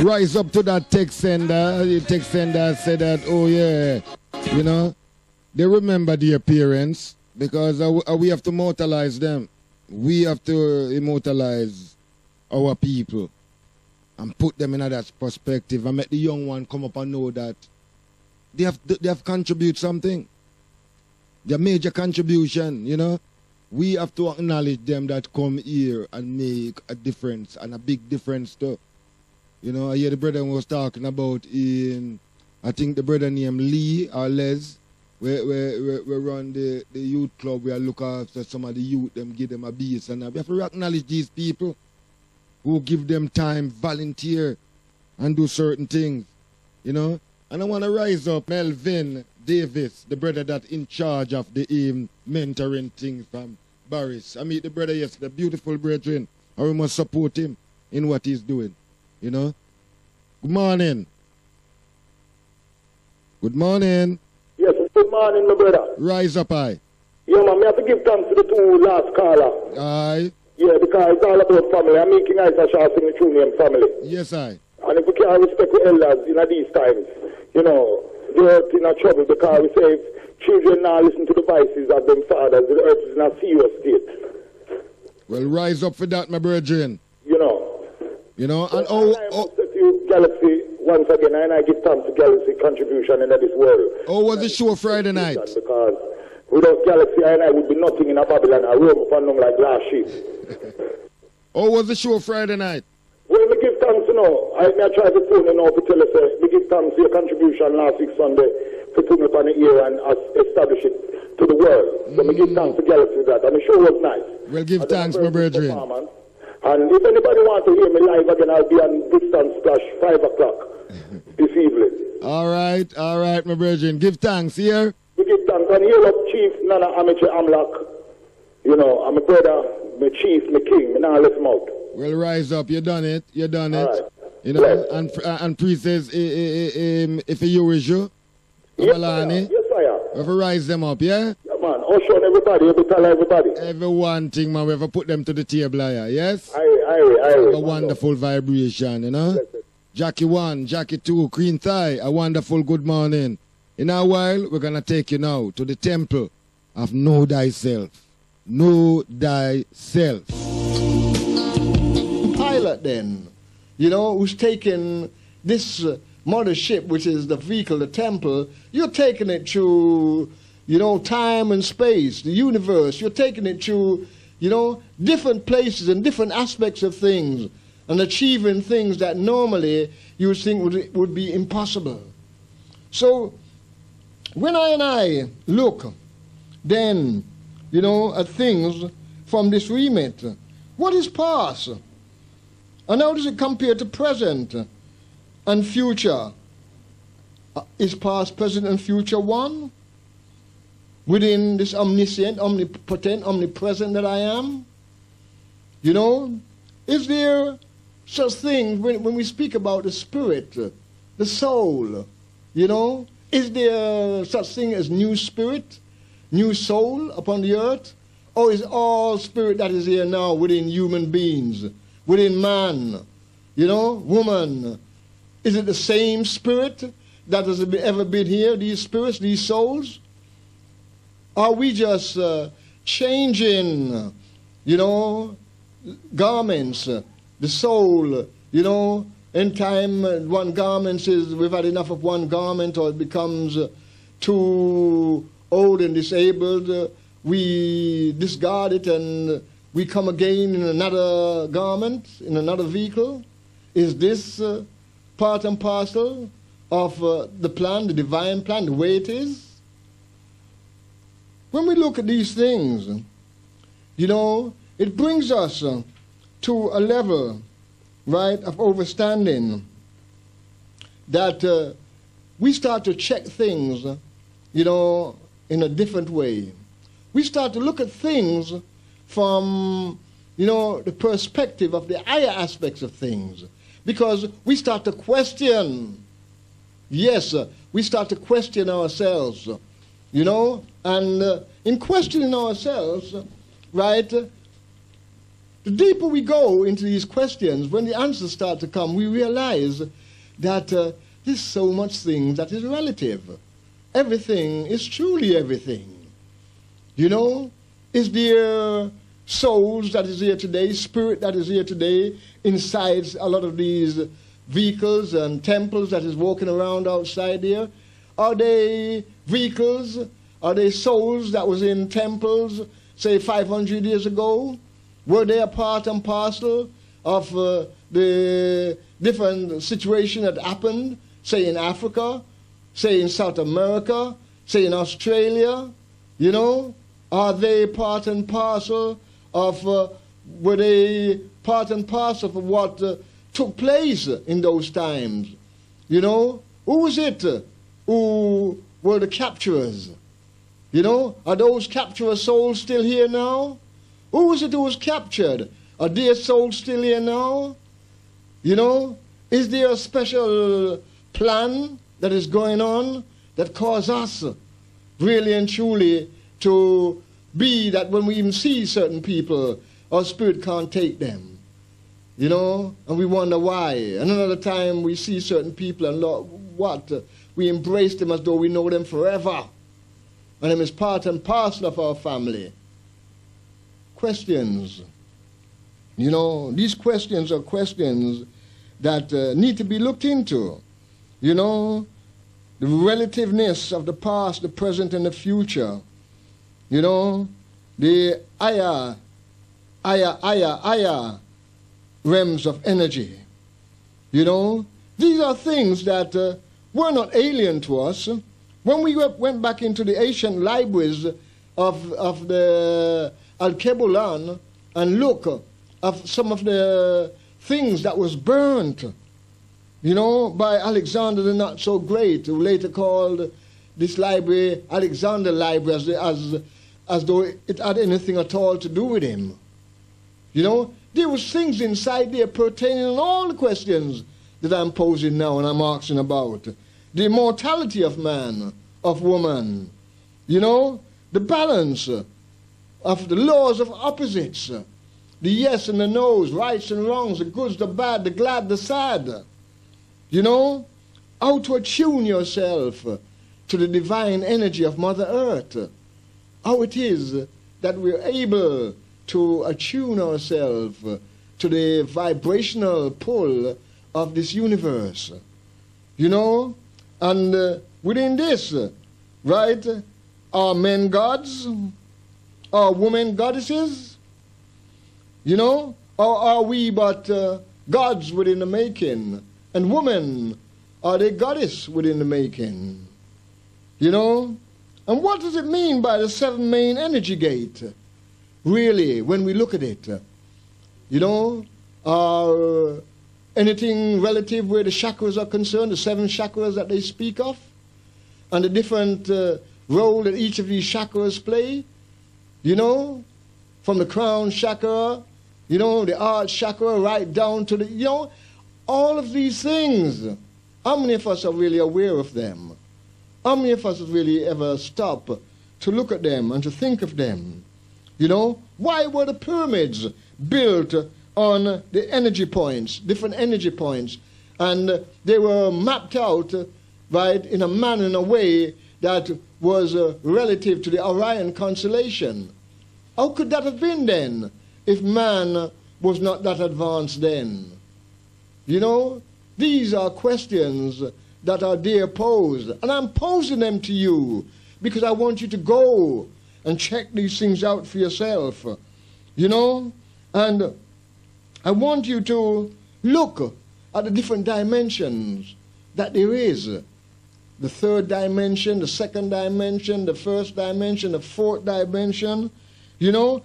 rise up to that text sender. The text sender said that, oh yeah, you know, they remember their parents because we have to immortalize them. We have to immortalize our people and put them in that perspective and make the young one come up and know that they have contributed something. Their major contribution, you know. We have to acknowledge them that come here and make a difference, and a big difference too. You know, I hear the brother was talking about I think the brother named Lee or Les, we run the youth club, we look after some of the youth, them give them a base, and we have to acknowledge these people who give them time, volunteer, and do certain things, you know. And I want to rise up Melvin Davis, the brother that in charge of the mentoring thing from Barris. I meet the brother yesterday, beautiful brethren, and we must support him in what he's doing, you know. Good morning. Good morning. Yes, good morning, my brother. Rise up, aye. Yeah, man, I have to give thanks to the two last caller. Aye. Yeah, because it's all about family. I'm making eyes and shall sing the true name family. Yes, aye. And if we can't respect the elders in these times, you know, the earth in a trouble because we say if children now listen to the voices of them fathers, the earth is in a serious state. Well, rise up for that, my brethren. You know. You know, and Galaxy, once again, and I give thanks to Galaxy contribution in this world. Oh, was the show Friday night? Because without Galaxy, I would be nothing in a Babylon. I roam upon them like last sheep. Oh, was the show Friday night? Well, we give thanks, you know. I try to phone you now to tell us, we give thanks for your contribution last week Sunday to put me upon the ear and establish it to the world. So we give thanks to Galaxy for that. And the show was nice. Well, give thanks, my brethren. And if anybody wants to hear me live again, I'll be on Distance Splash 5 o'clock this evening. All right, my brethren. Give thanks here. We give thanks. And here up Chief Nana Amateur Amlak. You know, I'm a brother, my chief, my king. Now let him out. Well, rise up. You done it. You done it. Right. You know, and priest says, if you wish you, yes, I am. Yes, I am. We have to rise them up, yeah? Yeah, man. Usher on everybody. You have to tell everybody. Everyone thing, man. We have to put them to the table, yeah? Yes? Aye. A wonderful vibration, you know? Jackie 1, Jackie 2, Green Thigh, a wonderful good morning. In a while, we're going to take you now to the temple of Know Thyself. Know Thyself. Pilot then, you know, who's taking this mothership, which is the vehicle, the temple, you're taking it through, you know, time and space, the universe. You're taking it through, you know, different places and different aspects of things and achieving things that normally you would think would be impossible. So when I look then, you know, at things from this remit, what is past? And how does it compare to present and future? Is past, present, and future one? Within this omniscient, omnipotent, omnipresent that I am? You know, is there such thing when we speak about the spirit, the soul, you know? Is there such thing as new spirit, new soul upon the earth? Or is all spirit that is here now within human beings? Within man, you know, woman, is it the same spirit that has ever been here, these spirits, these souls? Are we just changing, you know, garments, the soul, you know, in time one garment is, we've had enough of one garment or it becomes too old and disabled, we discard it and we come again in another garment, in another vehicle? Is this part and parcel of the plan, the divine plan, the way it is? When we look at these things, you know, it brings us to a level, right, of understanding that we start to check things, you know, in a different way. We start to look at things from, you know, the perspective of the higher aspects of things. Because we start to question, yes, we start to question ourselves, you know, and in questioning ourselves, right, the deeper we go into these questions, when the answers start to come, we realize that there's so much things that is relative. Everything is truly everything. You know, is there souls that is here today, spirit that is here today, inside a lot of these vehicles and temples that is walking around outside there? Are they vehicles? Are they souls that was in temples, say 500 years ago? Were they a part and parcel of the different situation that happened, say in Africa, say in South America, say in Australia? You know, are they part and parcel of, were they part and parcel of what took place in those times? You know, who was it who were the capturers? You know, are those capturer souls still here now? Who was it who was captured? Are their souls still here now? You know, is there a special plan that is going on that causes us really and truly to be that when we even see certain people, our spirit can't take them? You know, and we wonder why. And another time we see certain people and what? We embrace them as though we know them forever. And them is part and parcel of our family. Questions. You know, these questions are questions that need to be looked into. You know, the relativeness of the past, the present, and the future. You know, the higher realms of energy. You know, these are things that were not alien to us. When we went back into the ancient libraries of the Al-Kebulan and look of some of the things that was burnt, you know, by Alexander the Not So Great, who later called this library Alexander Library as though it had anything at all to do with him. You know, there was things inside there pertaining to all the questions that I'm posing now and I'm asking about. The immortality of man, of woman, you know, the balance of the laws of opposites, the yes and the no's, rights and wrongs, the goods, the bad, the glad, the sad. You know, how to attune yourself to the divine energy of Mother Earth. How it is that we're able to attune ourselves to the vibrational pull of this universe. You know, and within this, right, are men gods? Are women goddesses? You know, or are we but gods within the making? And women, are they goddess within the making? You know? And what does it mean by the 7 main energy gate? Really, when we look at it, you know, are anything relative where the chakras are concerned, the 7 chakras that they speak of, and the different role that each of these chakras play, you know, from the crown chakra, you know, the heart chakra, right down to the, you know, all of these things. How many of us are really aware of them? How many of us have really ever stopped to look at them and to think of them? You know, why were the pyramids built on the energy points, different energy points, and they were mapped out, right, in a manner, in a way that was relative to the Orion constellation? How could that have been then, if man was not that advanced then? You know, these are questions that are there posed, and I'm posing them to you because I want you to go and check these things out for yourself, you know, and I want you to look at the different dimensions that there is. The 3rd dimension, the 2nd dimension, the 1st dimension, the 4th dimension, you know,